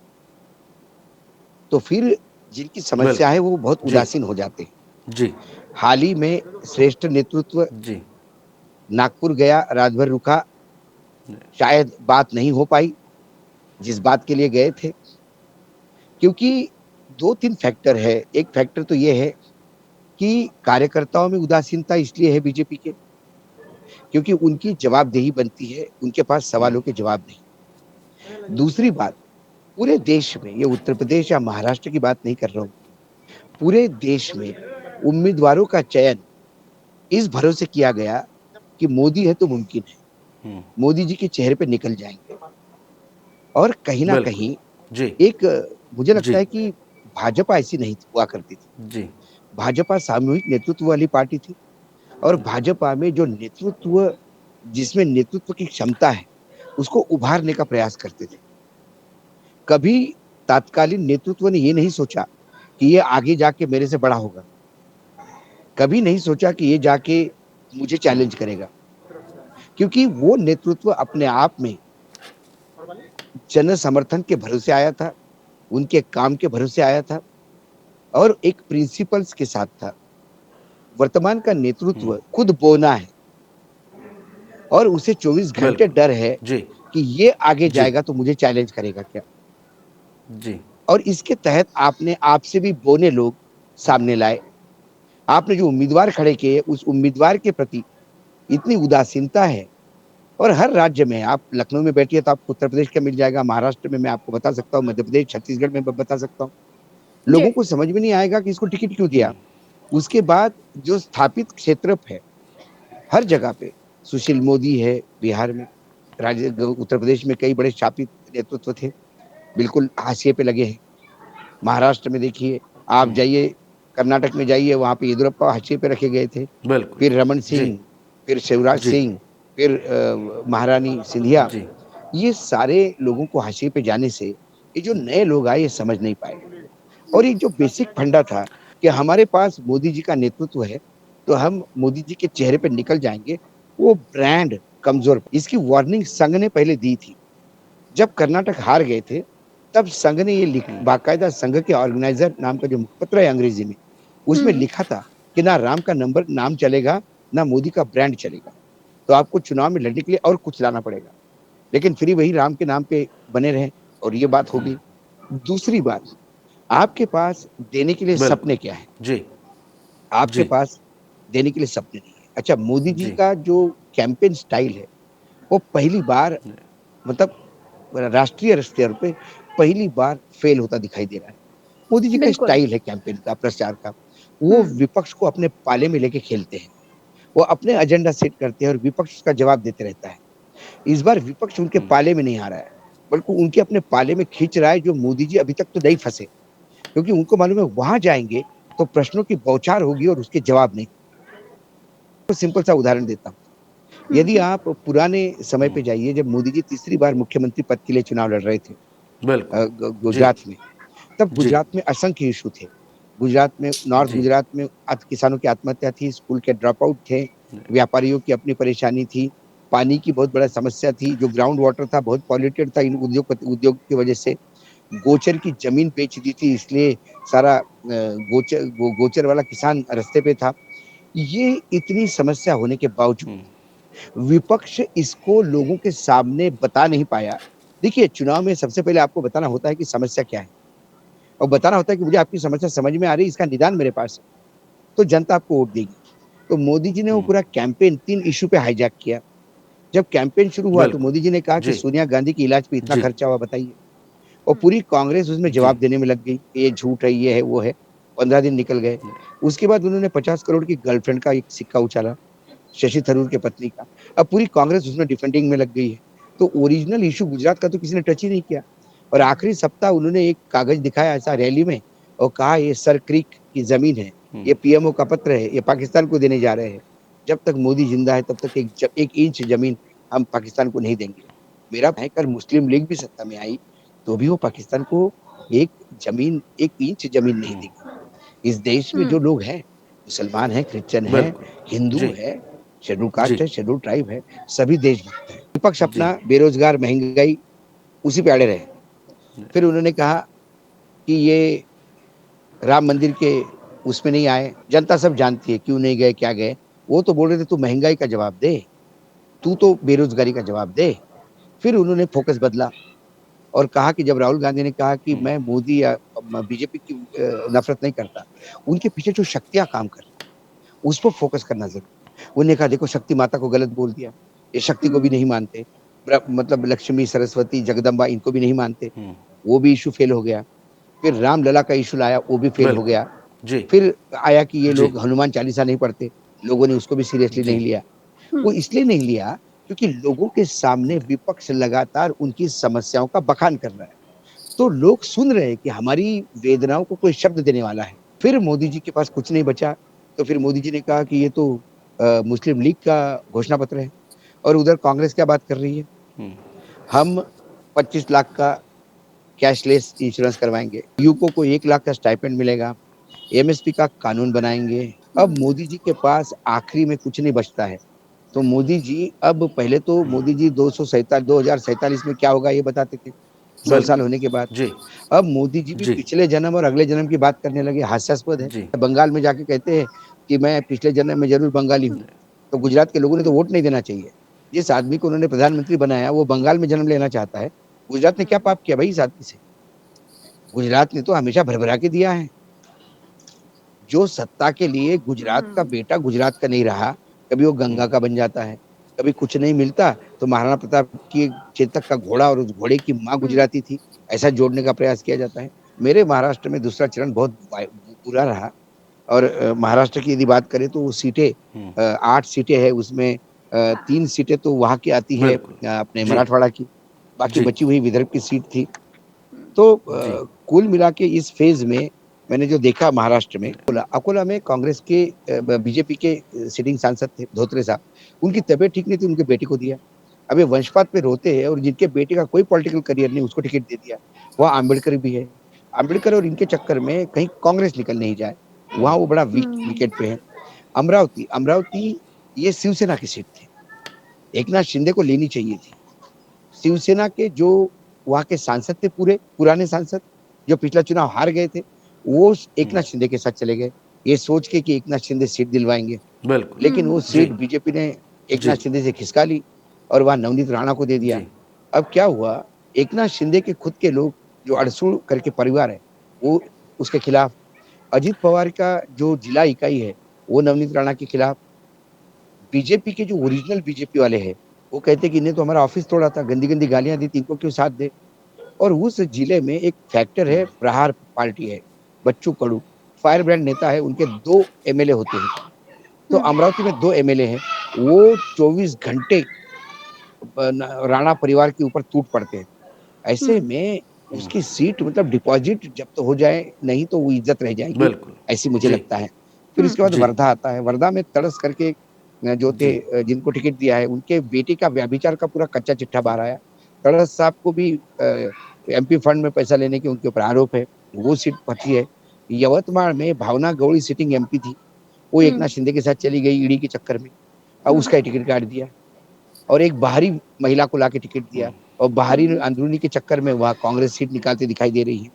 तो फिर जिनकी समस्या है वो बहुत जी। उदासीन हो जाते हैं। जी हाल ही में श्रेष्ठ नेतृत्व जी नागपुर गया, रात भर रुका, शायद बात नहीं हो पाई जिस बात के लिए गए थे, क्योंकि 2-3 फैक्टर है। एक फैक्टर तो ये है कि कार्यकर्ताओं में उदासीनता इसलिए है बीजेपी के, क्योंकि उनकी जवाबदेही बनती है, उनके पास सवालों के जवाब नहीं। दूसरी बात, पूरे देश में, ये उत्तर प्रदेश या महाराष्ट्र की बात नहीं कर रहा हूँ, पूरे देश में उम्मीदवारों का चयन इस भरोसे किया गया कि मोदी है तो मुमकिन है, मोदी जी के चेहरे पे निकल जाएंगे। और कहीं ना बिल्कुल। कहीं जी एक मुझे लगता जी। है कि भाजपा ऐसी नहीं हुआ करती थी। जी भाजपा सामूहिक नेतृत्व वाली पार्टी थी और भाजपा में जो नेतृत्व, जिसमें नेतृत्व की क्षमता है, उसको उभारने का प्रयास करते थे। कभी तात्कालीन नेतृत्व ने ये नहीं सोचा कि ये आगे जाके मेरे से बड़ा होगा, कभी नहीं सोचा कि ये जाके मुझे चैलेंज करेगा, क्योंकि वो नेतृत्व अपने आप में जन समर्थन के भरोसे आया था, उनके काम के भरोसे आया था और एक प्रिंसिपल्स के साथ था। वर्तमान का नेतृत्व खुद बोना है और उसे 24 घंटे डर है जी कि ये आगे जी। जाएगा तो मुझे चैलेंज करेगा क्या। जी और इसके तहत आपने आपसे भी बोने लोग सामने लाए। आपने जो उम्मीदवार खड़े किए उस उम्मीदवार के प्रति इतनी उदासीनता है। और हर राज्य में, आप लखनऊ में बैठिए तो आपको उत्तर प्रदेश का मिल जाएगा, महाराष्ट्र में मैं आपको बता सकता हूँ, मध्य प्रदेश, छत्तीसगढ़ में बता सकता हूँ। लोगों को समझ में नहीं आएगा कि इसको टिकट क्यों दिया। उसके बाद जो स्थापित क्षेत्र है, हर जगह पे सुशील मोदी है, बिहार में, उत्तर प्रदेश में कई बड़े स्थापित नेतृत्व थे, बिल्कुल हाशिए पे लगे हैं। महाराष्ट्र में देखिए, आप जाइए, कर्नाटक में जाइए, वहाँ पे येदियुरप्पा हाशिए पे रखे गए थे। बिल्कुल। फिर रमन सिंह, फिर शिवराज जी। सिंह, फिर महारानी सिंधिया, जी ये सारे लोगों को हाशिए पे जाने से ये जो नए लोग आए ये समझ नहीं पाए। और एक जो बेसिक फंडा था कि हमारे पास मोदी जी का नेतृत्व है तो हम मोदी जी के चेहरे पे निकल जाएंगे, वो ब्रांड कमजोर। इसकी वार्निंग संघ ने पहले दी थी। जब कर्नाटक हार गए थे तब संघ ने ये बाकायदा, संघ के ऑर्गेनाइजर नाम का जो मुखपत्र है अंग्रेजी में, उसमें लिखा था कि ना राम का नंबर नाम चलेगा, ना मोदी का ब्रांड चलेगा, तो आपको चुनाव में लड़ने के लिए और कुछ लाना पड़ेगा। लेकिन फिर वही राम के नाम पे बने रहे और ये बात हो गई। दूसरी बात, आपके पास देने के लिए सपने क्या है? जी आपके जी। पास देने के लिए सपने नहीं है। अच्छा, मोदी जी जी। का जो कैंपेन स्टाइल है वो पहली बार, मतलब राष्ट्रीय स्तर पे पहली बार फेल होता दिखाई दे रहा है। मोदी जी का बिल्कुल। स्टाइल है कैंपेन का, प्रचार का, वो विपक्ष को अपने पाले में लेके खेलते हैं। वो अपने एजेंडा सेट करते हैं और विपक्ष उसका जवाब देते रहता है। इस बार विपक्ष उनके पाले में नहीं आ रहा है, बल्कि उनके अपने पाले में खींच रहा है, जो मोदी जी अभी तक तो नहीं फंसे, क्योंकि उनको मालूम है वहां जाएंगे तो प्रश्नों की बौछार होगी और उसके जवाब नहीं। तो सिंपल सा उदाहरण देता हूँ, यदि आप पुराने समय पे जाइए, जब मोदी जी तीसरी बार मुख्यमंत्री पद के लिए चुनाव लड़ रहे थे गुजरात में, तब गुजरात में असंख्य इशू थे। गुजरात में, नॉर्थ गुजरात में किसानों की आत्महत्या थी, स्कूल के ड्रॉप आउट थे, व्यापारियों की अपनी परेशानी थी, पानी की बहुत बड़ा समस्या थी, जो ग्राउंड वाटर था बहुत पॉल्यूटेड था इन उद्योग की वजह से। गोचर की जमीन बेच दी थी, इसलिए सारा गोचर वाला किसान रास्ते पे था। ये इतनी समस्या होने के बावजूद विपक्ष इसको लोगों के सामने बता नहीं पाया। देखिए, चुनाव में सबसे पहले आपको बताना होता है कि समस्या क्या है और बताना होता है कि मुझे आपकी समस्या समझ में आ रही है, इसका निदान मेरे पास है, तो जनता आपको वोट देगी। तो मोदी जी ने वो पूरा कैंपेन 3 इशू पे हाईजैक किया। जब कैंपेन शुरू हुआ तो मोदी जी ने कहा कि सोनिया गांधी के इलाज पे इतना खर्चा हुआ, बताइए, और पूरी कांग्रेस उसमें जवाब देने में लग गई, ये झूठ है, ये है, वो है। 15 दिन निकल गए। उसके बाद उन्होंने 50 करोड़ की गर्लफ्रेंड का एक सिक्का उछाला, शशि थरूर के पत्नी का। अब पूरी कांग्रेस उसमें डिफेंडिंग में लग गई है। तो ओरिजिनल इश्यू गुजरात का तो किसी ने टच ही नहीं किया। और आखिरी सप्ताह उन्होंने एक कागज दिखाया ऐसा रैली में और कहा ये सर क्रीक की जमीन है, ये पीएमओ का पत्र है, ये पाकिस्तान को देने जा रहे हैं। जब तक मोदी जिंदा है तब तक एक इंच जमीन हम पाकिस्तान को नहीं देंगे। मेरा भाई कल मुस्लिम लीग भी सत्ता में आई तो भी वो पाकिस्तान को एक एक इंच जमीन नहीं देगी। इस देश में जो लोग हैं, मुसलमान हैं, क्रिश्चियन हैं, बिल्कुल। हिंदू जी। है, शेड्यूल जी। कास्ट है, शेड्यूल ट्राइब है, सभी देशभक्त हैं। विपक्ष जी। अपना बेरोजगार, महंगाई उसी पे अड़े रहे। फिर उन्होंने कहा कि ये राम मंदिर के उसमें नहीं आए, जनता सब जानती है क्यों नहीं गए, क्या गए। वो तो बोल रहे थे तू महंगाई का जवाब दे, तू तो बेरोजगारी का जवाब दे। फिर उन्होंने फोकस बदला और कहा कि जब राहुल गांधी ने कहा कि मैं मोदी या बीजेपी की नफरत नहीं करता, उनके पीछे जो शक्तियां काम कर रही उस पर फोकस करना जरूरी। उन्होंने कहा देखो शक्ति माता को गलत बोल दिया, ये शक्ति को भी नहीं मानते, मतलब लक्ष्मी, सरस्वती, जगदम्बा इनको भी नहीं मानते, वो भी इशू फेल हो गया। फिर रामलला का इशू लाया, वो भी फेल हो बिल्कुल। गया। जी। फिर आया कि ये जी। लोग हनुमान चालीसा नहीं पढ़ते, लोगों ने उसको भी सीरियसली जी। नहीं लिया। वो इसलिए नहीं लिया क्योंकि लोगों के सामने विपक्ष लगातार उनकी समस्याओं का बखान कर रहा है। तो लोग सुन रहे हैं कि हमारी वेदनाओं को कोई शब्द देने वाला है। फिर मोदी जी के पास कुछ नहीं बचा, तो फिर मोदी जी ने कहा कि ये तो मुस्लिम लीग का घोषणा पत्र है। और उधर कांग्रेस क्या बात कर रही है, हम 25 लाख का कैशलेस इंश्योरेंस करवाएंगे, यूको को 1 लाख का स्टाइपेंड मिलेगा, एमएसपी का कानून बनाएंगे। अब मोदी जी के पास आखिरी में कुछ नहीं बचता है। तो मोदी जी अब पहले तो मोदी जी 2047 में क्या होगा ये बताते थे 100 साल होने के बाद। जी। अब मोदी जी भी जी। पिछले जन्म और अगले जन्म की बात करने लगे, हास्यास्पद है। जी। बंगाल में जाके कहते हैं कि मैं पिछले जन्म में जरूर बंगाली हूँ। तो गुजरात के लोगों ने तो वोट नहीं देना चाहिए। जिस आदमी को उन्होंने प्रधानमंत्री बनाया वो बंगाल में जन्म लेना चाहता है। गुजरात ने क्या पाप किया भाई इस आदमी से? गुजरात ने तो हमेशा भरभरा के दिया है। जो सत्ता के लिए गुजरात का बेटा गुजरात का नहीं रहा, कभी वो गंगा का बन जाता है, कभी कुछ नहीं मिलता तो महाराणा प्रताप की चेतक का घोड़ा और उस घोड़े की माँ गुजराती थी, ऐसा जोड़ने का प्रयास किया जाता है। मेरे महाराष्ट्र में दूसरा चरण बहुत बुरा रहा। और महाराष्ट्र की यदि बात करें तो वो सीटें 8 सीटें हैं, उसमें 3 सीटें तो वहाँ की आती है बिल्कुल। अपने जी। मराठवाड़ा की, बाकी जी। बची हुई विदर्भ की सीट थी। तो जी। कुल मिला के इस फेज में मैंने जो देखा महाराष्ट्र में, अकोला में कांग्रेस के बीजेपी के सिटिंग सांसद थे धोत्रे साहब, उनकी तबीयत ठीक नहीं थी, उनके बेटे को दिया। अब ये वंशपात पे रोते हैं और जिनके बेटे का कोई पॉलिटिकल करियर नहीं उसको टिकट दे दिया। वहाँ अम्बेडकर भी है, अम्बेडकर और इनके चक्कर में कहीं कांग्रेस निकल नहीं जाए, वहाँ वो बड़ा वीक विकेट पे है। अमरावती अमरावती ये शिवसेना की सीट थी, एकनाथ शिंदे को लेनी चाहिए थी। शिवसेना के जो वहाँ के सांसद थे, पूरे पुराने सांसद जो पिछला चुनाव हार गए थे, वो एकनाथ शिंदे के साथ चले गए, ये सोच के कि एकनाथ शिंदे सीट दिलवाएंगे। बिल्कुल। लेकिन वो जी। सीट बीजेपी ने एकनाथ जी। शिंदे से खिसका ली और वहाँ नवनीत राणा को दे दिया। जी। अब क्या हुआ, एकनाथ शिंदे के खुद के लोग जो अड़सूड़ करके परिवार है, वो उसके खिलाफ, अजित पवार का जो जिला इकाई है, वो नवनीत राणा के खिलाफ, बीजेपी के जो ओरिजिनल बीजेपी वाले हैं, वो कहते कि इन्हें तो हमारा ऑफिस तोड़ा था, गंदी-गंदी गालियाँ दी थी, इनको क्यों साथ दे? और उस जिले में एक फैक्टर है, प्रहार पार्टी है, बच्चू कडू, फायर ब्रांड नेता है, उनके 2 एमएलए होते हैं। तो अमरावती में 2 एमएलए हैं, वो 24 घंटे राणा परिवार के ऊपर टूट पड़ते हैं। ऐसे में उसकी सीट मतलब डिपॉजिट जब्त हो जाए, नहीं तो वो इज्जत रह जाएगी, बिल्कुल। ऐसी मुझे जी। लगता है। फिर उसके बाद जी। वर्धा आता है, वर्धा में तड़स करके जो थे जिनको टिकट दिया है, उनके बेटे का व्यभिचार का पूरा कच्चा चिट्ठा बाहर आया। तड़स साहब को भी एमपी फंड में पैसा लेने के उनके ऊपर आरोप है, वो सीट फटी है। यवतमाल में भावना गौड़ी सिटिंग एमपी थी, वो एकनाथ शिंदे के साथ चली गई ईडी के चक्कर में, अब उसका ही टिकट काट दिया और एक बाहरी महिला को लाके टिकट दिया और बाहरी अंदरूनी के चक्कर में वहाँ कांग्रेस सीट निकालती दिखाई दे रही है।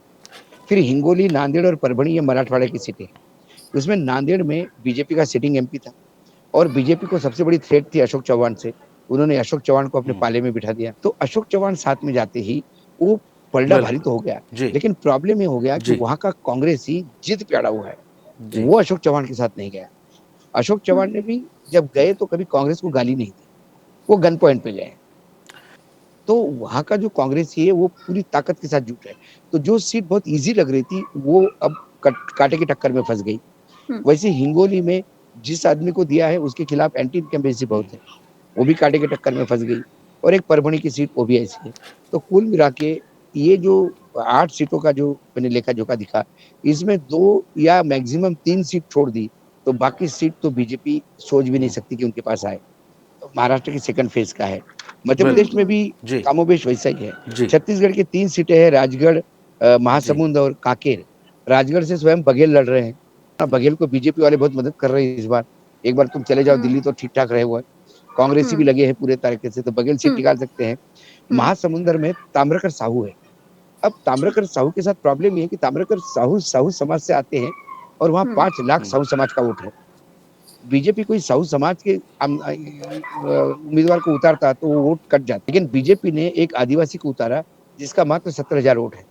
फिर हिंगोली, नांदेड़ और परभणी ये मराठवाड़ा की सीटें। उसमें नांदेड़ में बीजेपी का सिटिंग एमपी था और बीजेपी को सबसे बड़ी थ्रेट थी अशोक चौहान से। उन्होंने अशोक चौहान को अपने पाले में बिठा दिया। तो अशोक चौहान साथ में जाते ही वो पलड़ा भारी तो हो गया, जी। लेकिन प्रॉब्लम ये हो गया कि जी। वहाँ का कांग्रेस ही जिद पे अड़ा हुआ है। जी। वो अशोक चौहान के साथ नहीं गया। अशोक चौहान ने भी जब गए तो कभी कांग्रेस को गाली नहीं दी, वो गन पॉइंट पे गए। तो वहाँ का जो कांग्रेस है वो पूरी ताकत के साथ जुट है। तो जो सीट बहुत ईज़ी लग रही थी वो अब कांटे की टक्कर में फंस गई। वैसे हिंगोली में जिस आदमी को दिया है उसके खिलाफ एंटी इनकम्बेंसी बहुत है, वो भी कांटे की टक्कर में फंस गई। और एक परभणी की सीट वो भी ऐसी है। तो कुल मिला के ये जो 8 सीटों का जो मैंने लेखा जोखा दिखा, इसमें 2 या मैक्सिमम 3 सीट छोड़ दी तो बाकी सीट तो बीजेपी सोच भी नहीं सकती कि उनके पास आए। तो महाराष्ट्र की सेकंड फेज का है। मध्य प्रदेश में भी जी। कामोबेश वैसा ही जी। है। छत्तीसगढ़ की 3 सीटें हैं, राजगढ़, महासमुंद और कांकेर। राजगढ़ से स्वयं बघेल लड़ रहे हैं। बघेल को बीजेपी वाले बहुत मदद कर रहे हैं इस बार। एक बार तुम चले जाओ दिल्ली तो ठीक ठाक रहे हुए। कांग्रेसी भी लगे हैं पूरे तरीके से, तो बघेल सीट निकाल सकते हैं। महासमुंदर में ताम्रकर साहू है। अब ताम्रकर साहू के साथ प्रॉब्लम ये है कि ताम्रकर साहू समाज से आते हैं और वहाँ 5 लाख साहू समाज का वोट है। बीजेपी कोई साहू समाज के उम्मीदवार को उतारता तो वो वोट कट जाता, लेकिन बीजेपी ने एक आदिवासी को उतारा जिसका मात्र 17,000 वोट है।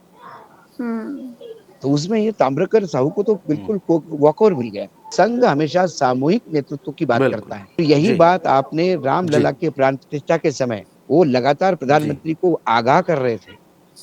तो उसमें ये ताम्रकर साहू को तो बिल्कुल वॉकओवर मिल गया। संघ हमेशा सामूहिक नेतृत्व की बात करता है। तो यही जी। बात आपने रामलला के प्राण प्रतिष्ठा के समय वो लगातार प्रधानमंत्री को आगाह कर रहे थे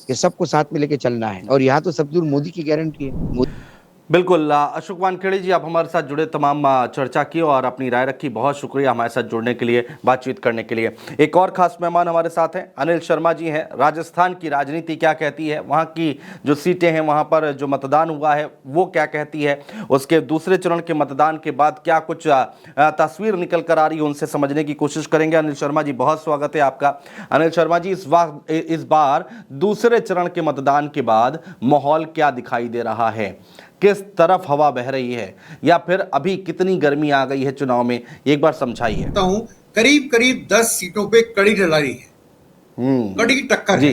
कि सबको साथ में लेके चलना है, और यहाँ तो सब दूर मोदी की गारंटी है। बिल्कुल अशोक वानखेड़े जी, आप हमारे साथ जुड़े, तमाम चर्चा की और अपनी राय रखी। बहुत शुक्रिया हमारे साथ जुड़ने के लिए, बातचीत करने के लिए। एक और खास मेहमान हमारे साथ हैं, अनिल शर्मा जी हैं। राजस्थान की राजनीति क्या कहती है, वहाँ की जो सीटें हैं, वहाँ पर जो मतदान हुआ है वो क्या कहती है, उसके दूसरे चरण के मतदान के बाद क्या कुछ तस्वीर निकल कर आ रही है, उनसे समझने की कोशिश करेंगे। अनिल शर्मा जी, बहुत स्वागत है आपका। अनिल शर्मा जी, इस बार दूसरे चरण के मतदान के बाद माहौल क्या दिखाई दे रहा है, किस तरफ हवा बह रही है, या फिर अभी कितनी गर्मी आ गई है चुनाव में, एक बार समझाइए। करीब करीब 10 सीटों पे कड़ी लड़ाई है, कड़ी टक्कर है।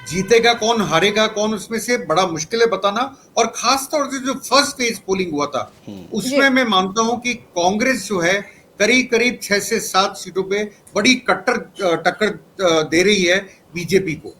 जीतेगा कौन, हारेगा कौन, उसमें से बड़ा मुश्किल है बताना। और खास तौर से जो फर्स्ट फेज पोलिंग हुआ था उसमें मैं मानता हूं कि कांग्रेस जो है करीब करीब 6 से 7 सीटों पे बड़ी टक्कर दे रही है बीजेपी को।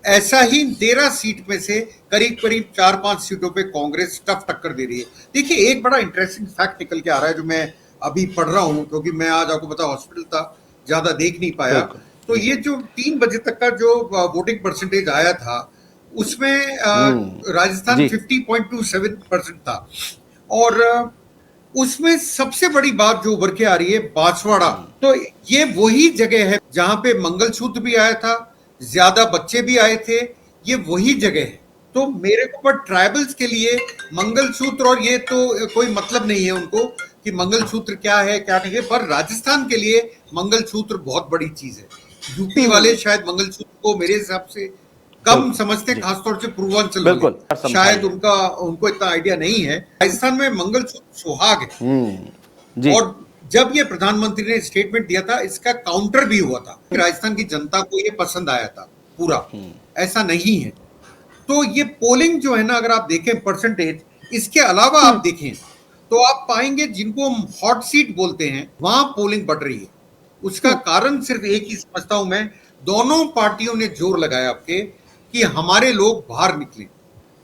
ऐसा ही 13 सीट में से करीब करीब 4-5 सीटों पे कांग्रेस टफ टक्कर दे रही है। देखिए, एक बड़ा इंटरेस्टिंग फैक्ट निकल के आ रहा है जो मैं अभी पढ़ रहा हूं, क्योंकि मैं आज आपको पता हॉस्पिटल था, ज्यादा देख नहीं पाया। तो ये जो 3 बजे तक का जो वोटिंग परसेंटेज आया था उसमें राजस्थान 50.27% था। और उसमें सबसे बड़ी बात जो उभर के आ रही है बांसवाड़ा, तो ये वही जगह है जहां पे मंगलसूत्र भी आया था, ज्यादा बच्चे भी आए थे, ये वही जगह है। तो मेरे को पर ट्राइबल्स के लिए मंगलसूत्र और ये तो कोई मतलब नहीं है उनको कि मंगलसूत्र क्या है क्या नहीं है, पर राजस्थान के लिए मंगलसूत्र बहुत बड़ी चीज है। यूपी वाले शायद मंगलसूत्र को मेरे हिसाब से कम समझते, खासतौर से पूर्वांचल वाले, शायद उनको इतना आइडिया नहीं है। राजस्थान में मंगलसूत्र सुहाग है। और जब ये प्रधानमंत्री ने स्टेटमेंट दिया था, इसका काउंटर भी हुआ था। राजस्थान की जनता को ये पसंद आया था पूरा, ऐसा नहीं है। तो ये पोलिंग जो है ना, अगर आप देखें परसेंटेज, इसके अलावा आप देखें तो आप पाएंगे जिनको हम हॉट सीट बोलते हैं वहां पोलिंग बढ़ रही है। उसका कारण सिर्फ एक ही समझता हूं मैं, दोनों पार्टियों ने जोर लगाया आपके कि हमारे लोग बाहर निकले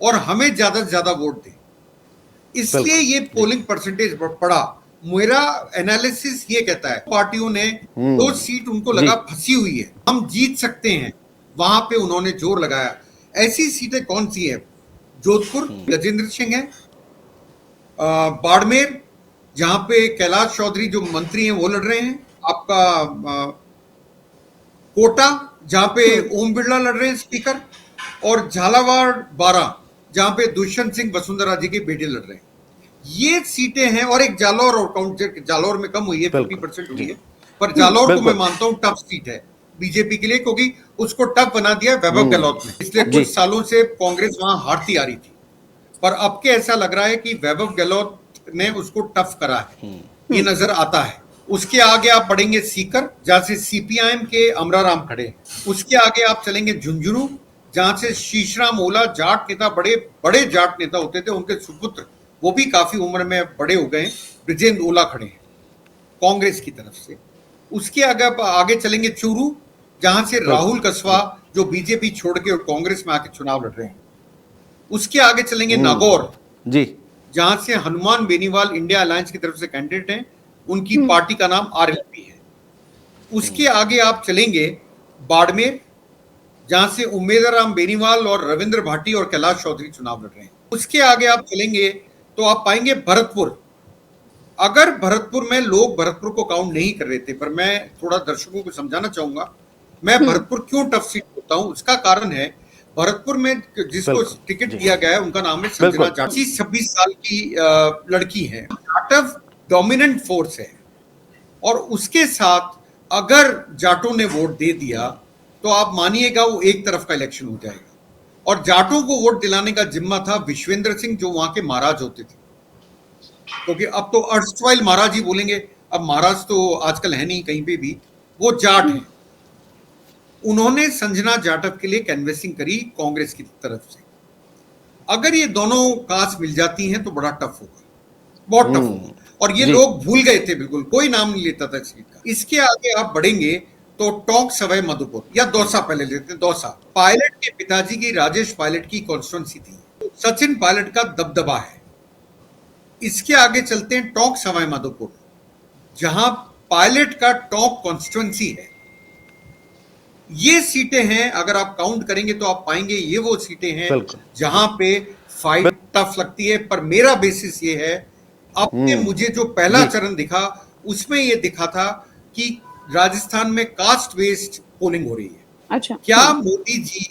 और हमें ज्यादा से ज्यादा वोट दें, इसलिए ये पोलिंग परसेंटेज बढ़ा। मेरा एनालिसिस ये कहता है पार्टियों ने 2 सीट उनको लगा फंसी हुई है, हम जीत सकते हैं, वहां पे उन्होंने जोर लगाया। ऐसी सीटें कौन सी है? जोधपुर गजेंद्र सिंह है, बाड़मेर जहां पे कैलाश चौधरी जो मंत्री हैं वो लड़ रहे हैं, आपका कोटा जहां पे ओम बिरला लड़ रहे हैं स्पीकर, और झालावाड़ 12 जहां पे दुष्यंत सिंह वसुंधरा जी के बेटे लड़ रहे हैं। ये सीटें हैं। और एक जालौर, और काउंट जालौर में कम हुई है, 50% हुई है, पर जालौर को मैं मानता हूं टफ सीट है बीजेपी के लिए, क्योंकि उसको टफ बना दिया वैभव गहलोत ने। पिछले कुछ सालों से कांग्रेस वहां हारती आ रही थी, पर अब के ऐसा लग रहा है कि वैभव गहलोत ने उसको टफ करा है, ये नजर आता है। उसके आगे आप बढ़ेंगे सीकर, जहां से सीपीआईएम के अमराराम खड़े। उसके आगे आप चलेंगे झुंझुनू, जहां से शीशराम ओला, जाट नेता, बड़े बड़े जाट नेता होते थे, उनके सुपुत्र वो भी काफी उम्र में बड़े हो गए, ब्रिजेंद्र ओला खड़े हैं कांग्रेस की तरफ से। उसके आगे चलेंगे चूरू, जहां से राहुल कस्वा जो बीजेपी छोड़ के कांग्रेस में आके चुनाव लड़ रहे हैं। उसके आगे चलेंगे नागौर जी, जहां से हनुमान बेनीवाल इंडिया अलायंस की तरफ से कैंडिडेट हैं, उनकी पार्टी का नाम आरएलपी है। उसके आगे आप चलेंगे बाड़मेर, जहां से उम्मेदराम बेनीवाल और रविंद्र भाटी और कैलाश चौधरी चुनाव लड़ रहे हैं। उसके आगे आप चलेंगे तो आप पाएंगे भरतपुर। अगर भरतपुर में लोग भरतपुर को काउंट नहीं कर रहे थे, पर मैं थोड़ा दर्शकों को समझाना चाहूंगा मैं भरतपुर क्यों टफ सीट होता हूं। उसका कारण है भरतपुर में जिसको टिकट दिया गया है उनका नाम है संजना जाटव। 26 साल की लड़की है। जाटव डोमिनेंट फोर्स है और उसके साथ अगर जाटों ने वोट दे दिया तो आप मानिएगा वो एक तरफ का इलेक्शन हो जाएगा। और जाटों को वोट दिलाने का जिम्मा था विश्वेंद्र सिंह, जो वहां के महाराज होते थे, क्योंकि अब तो अर्स्टवाइल महाराज ही बोलेंगे, अब महाराज तो आजकल है नहीं कहीं पे भी, वो जाट है। उन्होंने संजना जाटव के लिए कैनवेसिंग करी कांग्रेस की तरफ से। अगर ये दोनों कास्ट मिल जाती हैं तो बड़ा टफ होगा, बहुत टफ होगा। और ये लोग भूल गए थे, बिल्कुल कोई नाम नहीं लेता था सीट का। इसके आगे आप बढ़ेंगे तो टोंक सवाई माधोपुर या दौसा, पहले लेते हैं दौसा। पायलट के पिताजी की राजेश पायलट की कॉन्स्टिट्यूंसी थी, सचिन पायलट का दबदबा है। इसके आगे चलते हैं टोंक सवाई माधोपुर, जहां पायलट का टोंक कॉन्स्टिट्यूंसी है। ये सीटें हैं, अगर आप काउंट करेंगे तो आप पाएंगे ये वो सीटें हैं जहां पे फाइट टफ लगती है। पर मेरा बेसिस ये है, आपने मुझे जो पहला चरण दिखा उसमें ये दिखा था कि राजस्थान में कास्ट बेस्ड पोलिंग हो रही है। अच्छा, क्या मोदी जी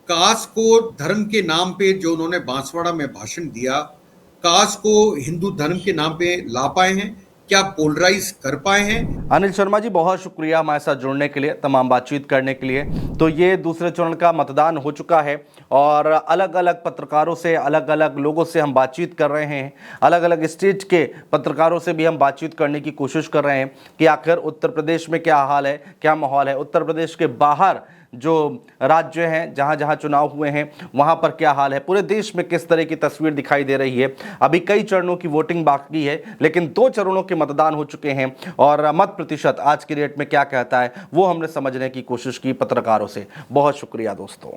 कास्ट को धर्म के नाम पे, जो उन्होंने बांसवाड़ा में भाषण दिया, कास्ट को हिंदू धर्म के नाम पे ला पाए हैं? क्या पोलराइज कर पाए हैं? अनिल शर्मा जी, बहुत शुक्रिया हमारे साथ जुड़ने के लिए, तमाम बातचीत करने के लिए। तो ये दूसरे चरण का मतदान हो चुका है और अलग अलग पत्रकारों से, अलग अलग लोगों से हम बातचीत कर रहे हैं। अलग अलग स्टेट के पत्रकारों से भी हम बातचीत करने की कोशिश कर रहे हैं कि आखिर उत्तर प्रदेश में क्या हाल है, क्या माहौल है। उत्तर प्रदेश के बाहर जो राज्य हैं, जहां जहां चुनाव हुए हैं, वहां पर क्या हाल है, पूरे देश में किस तरह की तस्वीर दिखाई दे रही है। अभी कई चरणों की वोटिंग बाकी है, लेकिन 2 चरणों के मतदान हो चुके हैं और मत प्रतिशत आज की डेट में क्या कहता है वो हमने समझने की कोशिश की पत्रकारों से। बहुत शुक्रिया दोस्तों।